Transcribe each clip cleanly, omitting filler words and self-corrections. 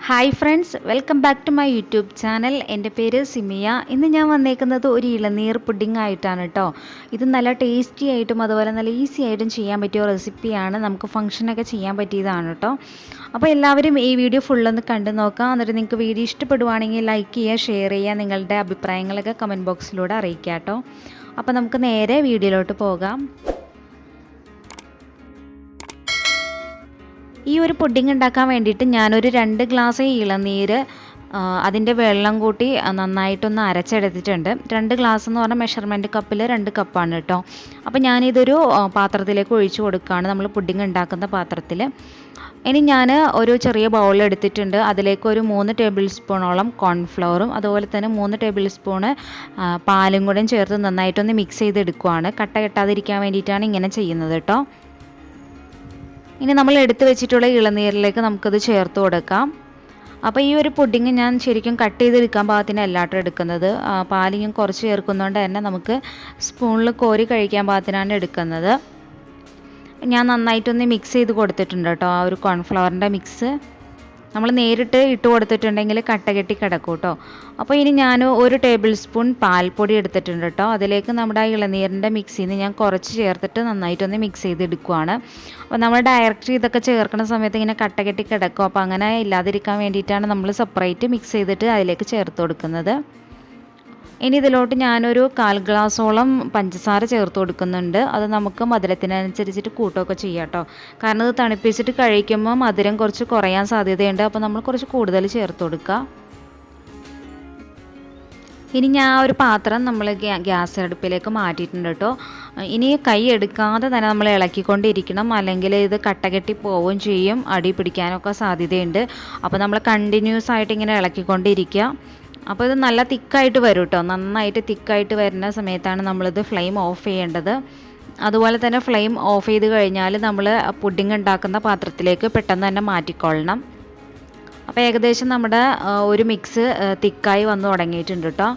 Hi friends, welcome back to my YouTube channel. എൻ്റെ പേര് സിമിയ. ഇന്ന് ഞാൻ വന്നേക്കുന്നത് ഒരു ഇളനീർ പുഡിംഗ് ആയിട്ടാണ് കേട്ടോ. ഇത് നല്ല ടേസ്റ്റി ആയിട്ടും അതുപോലെ നല്ല ഈസി ആയിട്ടും ചെയ്യാൻ പറ്റിയ റെസിപ്പിയാണ്. നമുക്ക് ഫംഗ്ഷനൊക്കെ ചെയ്യാൻ പറ്റിയതാണ് കേട്ടോ. അപ്പോൾ എല്ലാവരും ഈ വീഡിയോ ഫുള്ളൊന്ന് കണ്ടു നോക്കാം. എന്നിട്ട് നിങ്ങൾക്ക് വീഡിയോ ഇഷ്ടപ്പെടുവാണെങ്കിൽ ലൈക്ക് ചെയ്യുക, ഷെയർ ചെയ്യുക, നിങ്ങളുടെ അഭിപ്രായങ്ങളൊക്കെ കമൻറ്റ് ബോക്സിലൂടെ അറിയിക്കാം കേട്ടോ. അപ്പോൾ നമുക്ക് നേരെ വീഡിയോയിലോട്ട് പോകാം. ഈ ഒരു പുഡിംഗ് ഉണ്ടാക്കാൻ വേണ്ടിയിട്ട് ഞാനൊരു 2 ഗ്ലാസ് ഇളനീര് അതിൻ്റെ വെള്ളം കൂട്ടി നന്നായിട്ടൊന്ന് അരച്ചെടുത്തിട്ടുണ്ട്. 2 ഗ്ലാസ് എന്ന് പറഞ്ഞാൽ മെഷർമെൻറ്റ് കപ്പിൽ 2 കപ്പാണ് കേട്ടോ. അപ്പോൾ ഞാനിതൊരു പാത്രത്തിലേക്ക് ഒഴിച്ചു കൊടുക്കുകയാണ്, നമ്മൾ പുഡിംഗ് ഉണ്ടാക്കുന്ന പാത്രത്തിൽ. ഇനി ഞാൻ ഒരു ചെറിയ ബൗൾ എടുത്തിട്ടുണ്ട്. അതിലേക്ക് ഒരു 3 ടേബിൾ സ്പൂണോളം കോൺഫ്ലവറും അതുപോലെ തന്നെ 3 ടേബിൾ സ്പൂണ് പാലും കൂടെ ചേർത്ത് നന്നായിട്ടൊന്ന് മിക്സ് ചെയ്തെടുക്കുകയാണ്. കട്ട കെട്ടാതിരിക്കാൻ വേണ്ടിയിട്ടാണ് ഇങ്ങനെ ചെയ്യുന്നത് കേട്ടോ. ഇനി നമ്മൾ എടുത്തു വെച്ചിട്ടുള്ള ഇളനീരിലേക്ക് നമുക്കത് ചേർത്ത് കൊടുക്കാം. അപ്പോൾ ഈ ഒരു പുഡിങ് ഞാൻ ശരിക്കും കട്ട് ചെയ്തെടുക്കാൻ പാകത്തിനല്ല കേട്ടോ എടുക്കുന്നത്. പാല് ഞാൻ കുറച്ച് ചേർക്കുന്നതുകൊണ്ട് തന്നെ നമുക്ക് സ്പൂണിൽ കോരി കഴിക്കാൻ പാകത്തിനാണ് എടുക്കുന്നത്. ഞാൻ നന്നായിട്ടൊന്ന് മിക്സ് ചെയ്ത് കൊടുത്തിട്ടുണ്ട് കേട്ടോ. ആ ഒരു കോൺഫ്ലവറിൻ്റെ മിക്സ് നമ്മൾ നേരിട്ട് ഇട്ട് കൊടുത്തിട്ടുണ്ടെങ്കിൽ കട്ട കെട്ടി കിടക്കും കേട്ടോ. അപ്പോൾ ഇനി ഞാൻ 1 ടേബിൾ സ്പൂൺ പാൽപ്പൊടി എടുത്തിട്ടുണ്ട് കേട്ടോ. അതിലേക്ക് നമ്മുടെ ആ ഇളനീരിൻ്റെ മിക്സിൽ നിന്ന് ഞാൻ കുറച്ച് ചേർത്തിട്ട് നന്നായിട്ടൊന്ന് മിക്സ് ചെയ്തെടുക്കുകയാണ്. അപ്പോൾ നമ്മൾ ഡയറക്റ്റ് ഇതൊക്കെ ചേർക്കുന്ന സമയത്ത് ഇങ്ങനെ കട്ട കെട്ടി കിടക്കും. അപ്പോൾ അങ്ങനെ ഇല്ലാതിരിക്കാൻ വേണ്ടിയിട്ടാണ് നമ്മൾ സെപ്പറേറ്റ് മിക്സ് ചെയ്തിട്ട് അതിലേക്ക് ചേർത്ത് കൊടുക്കുന്നത്. ഇനി ഇതിലോട്ട് ഞാനൊരു 1/4 ഗ്ലാസോളം പഞ്ചസാര ചേർത്ത് കൊടുക്കുന്നുണ്ട്. അത് നമുക്ക് മധുരത്തിനനുസരിച്ചിട്ട് കൂട്ടുകയൊക്കെ ചെയ്യാം കേട്ടോ. കാരണം ഇത് തണുപ്പിച്ചിട്ട് കഴിക്കുമ്പോൾ മധുരം കുറച്ച് കുറയാൻ സാധ്യതയുണ്ട്. അപ്പോൾ നമ്മൾ കുറച്ച് കൂടുതൽ ചേർത്ത് കൊടുക്കുക. ഇനി ഞാൻ ഒരു പാത്രം നമ്മൾ ഗ്യാസ് അടുപ്പിലേക്ക് മാറ്റിയിട്ടുണ്ട് കേട്ടോ. ഇനി കൈ എടുക്കാതെ തന്നെ നമ്മൾ ഇളക്കിക്കൊണ്ടിരിക്കണം, അല്ലെങ്കിൽ ഇത് കട്ടകെട്ടി പോവുകയും ചെയ്യും, അടി പിടിക്കാനൊക്കെ സാധ്യതയുണ്ട്. അപ്പോൾ നമ്മൾ കണ്ടിന്യൂസ് ആയിട്ട് ഇങ്ങനെ ഇളക്കിക്കൊണ്ടിരിക്കുക. അപ്പോൾ ഇത് നല്ല തിക്കായിട്ട് വരും കേട്ടോ. നന്നായിട്ട് തിക്കായിട്ട് വരുന്ന സമയത്താണ് നമ്മളിത് ഫ്ലെയിം ഓഫ് ചെയ്യേണ്ടത്. അതുപോലെ തന്നെ ഫ്ലെയിം ഓഫ് ചെയ്ത് കഴിഞ്ഞാൽ നമ്മൾ പുഡിംഗ് ഉണ്ടാക്കുന്ന പാത്രത്തിലേക്ക് പെട്ടെന്ന് തന്നെ മാറ്റിക്കൊള്ളണം. അപ്പോൾ ഏകദേശം നമ്മുടെ ഒരു മിക്സ് തിക്കായി വന്ന് തുടങ്ങിയിട്ടുണ്ട് കേട്ടോ.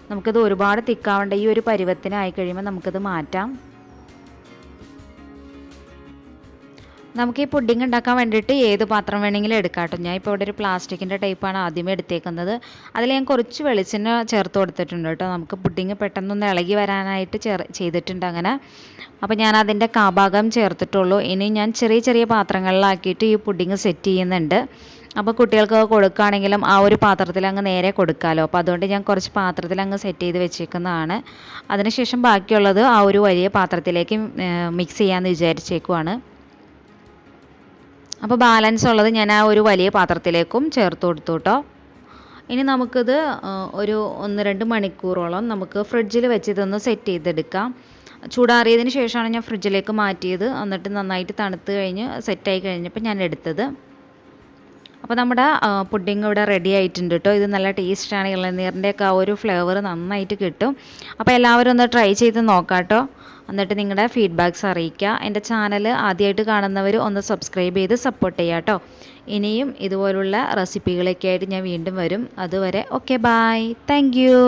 നമുക്കിത് ഒരുപാട് തിക്കാവേണ്ട, ഈ ഒരു പരുവത്തിനായി കഴിയുമ്പോൾ നമുക്കിത് മാറ്റാം. നമുക്ക് ഈ പുഡിംഗ് ഉണ്ടാക്കാൻ വേണ്ടിയിട്ട് ഏത് പാത്രം വേണമെങ്കിലും എടുക്കാം കേട്ടോ. ഞാൻ ഇപ്പോൾ ഇവിടെ ഒരു പ്ലാസ്റ്റിക്കിൻ്റെ ടൈപ്പാണ് ആദ്യമേ എടുത്തേക്കുന്നത്. അതിൽ ഞാൻ കുറച്ച് വെളിച്ചെണ്ണ ചേർത്ത് കൊടുത്തിട്ടുണ്ട് കേട്ടോ. നമുക്ക് പുഡിംഗ് പെട്ടെന്നൊന്ന് ഇളകി വരാനായിട്ട് ചെയ്തിട്ടുണ്ട് അങ്ങനെ. അപ്പോൾ ഞാൻ അതിൻ്റെ കാഭാഗം ചേർത്തിട്ടുള്ളൂ. ഇനി ഞാൻ ചെറിയ ചെറിയ പാത്രങ്ങളിലാക്കിയിട്ട് ഈ പുഡിംഗ് സെറ്റ് ചെയ്യുന്നുണ്ട്. അപ്പോൾ കുട്ടികൾക്കൊക്കെ കൊടുക്കുകയാണെങ്കിലും ആ ഒരു പാത്രത്തിൽ അങ്ങ് നേരെ കൊടുക്കാമല്ലോ. അപ്പോൾ അതുകൊണ്ട് ഞാൻ കുറച്ച് പാത്രത്തിൽ അങ്ങ് സെറ്റ് ചെയ്ത് വെച്ചേക്കുന്നതാണ്. അതിനുശേഷം ബാക്കിയുള്ളത് ആ ഒരു വലിയ പാത്രത്തിലേക്ക് മിക്സ് ചെയ്യാമെന്ന് വിചാരിച്ചേക്കുവാണ്. അപ്പോൾ ബാലൻസ് ഉള്ളത് ഞാൻ ആ ഒരു വലിയ പാത്രത്തിലേക്കും ചേർത്ത് കൊടുത്തു കേട്ടോ. ഇനി നമുക്കിത് ഒരു 1-2 മണിക്കൂറോളം നമുക്ക് ഫ്രിഡ്ജിൽ വെച്ച് ഇതൊന്ന് സെറ്റ് ചെയ്തെടുക്കാം. ചൂടാറിയതിന് ശേഷമാണ് ഞാൻ ഫ്രിഡ്ജിലേക്ക് മാറ്റിയത്. എന്നിട്ട് നന്നായിട്ട് തണുത്ത് കഴിഞ്ഞ് സെറ്റായി കഴിഞ്ഞപ്പോൾ ഞാൻ എടുത്തത്. അപ്പോൾ നമ്മുടെ പുഡിംഗ് ഇവിടെ റെഡി ആയിട്ടുണ്ട് കേട്ടോ. ഇത് നല്ല ടേസ്റ്റാണ്. ഇളനീരിൻ്റെയൊക്കെ ആ ഒരു ഫ്ലേവർ നന്നായിട്ട് കിട്ടും. അപ്പോൾ എല്ലാവരും ഒന്ന് ട്രൈ ചെയ്ത് നോക്കാം കേട്ടോ. എന്നിട്ട് നിങ്ങളുടെ ഫീഡ്ബാക്ക്സ് അറിയിക്കുക. എൻ്റെ ചാനൽ ആദ്യമായിട്ട് കാണുന്നവർ ഒന്ന് സബ്സ്ക്രൈബ് ചെയ്ത് സപ്പോർട്ട് ചെയ്യുക കേട്ടോ. ഇനിയും ഇതുപോലുള്ള റെസിപ്പികളൊക്കെ ആയിട്ട് ഞാൻ വീണ്ടും വരും. അതുവരെ ഓക്കെ, ബൈ, താങ്ക് യു.